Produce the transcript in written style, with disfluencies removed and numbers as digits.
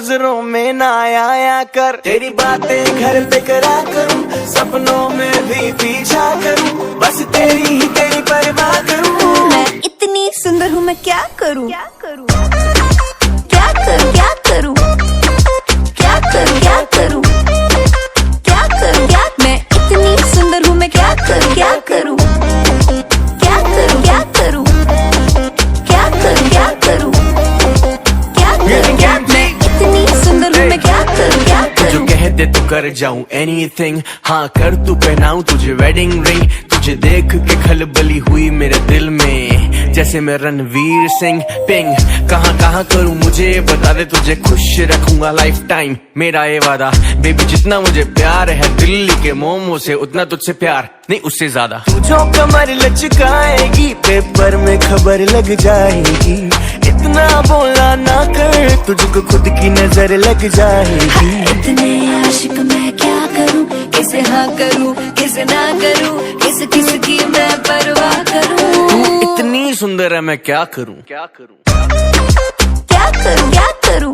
नजरों में ना आया कर। तेरी बातें घर पे करा करूं, सपनों में भी पीछा करूं, बस तेरी ही तेरी परवाह करूं। मैं इतनी सुंदर हूँ, मैं क्या करूँ, क्या करूँ, क्या करूँ, क्या करूँ, क्या करूँ, क्या करूँ, क्या करूँ, क्या। मैं इतनी सुंदर हूँ, मैं क्या करूँ, क्या करूँ, क्या करूँ, क्या करूँ, क्या करूँ, क्या करूँ, क्या करूँ, क्या। मैं इतनी सुंदर हूँ, मैं क्या करूँ, क्या करूँ। जो कह दे तो कर जाऊं एनीथिंग, हाँ कर तू पहनाऊं तुझे वेडिंग रिंग। तुझे देख के खलबली हुई मेरे दिल में, जैसे मैं रणवीर सिंह। पिंग कहाँ कहाँ करूं मुझे बता दे, तुझे खुश रखूंगा लाइफ टाइम, मेरा ये वादा। बेबी जितना मुझे प्यार है दिल्ली के मोमो से, उतना तुझसे प्यार नहीं उससे ज्यादा। तू जो कमर लचकाएगी पेपर में खबर लग जाएगी। इतना बोला ना कर, तुझको खुद की नजर लग जाएगी। इतने आशिक मैं क्या करूं, किसे हाँ करूं, किसे ना करूं, किस की मैं परवाह करूं। तू इतनी सुंदर है मैं क्या करूं, क्या करूं, क्या करूं, क्या करूं,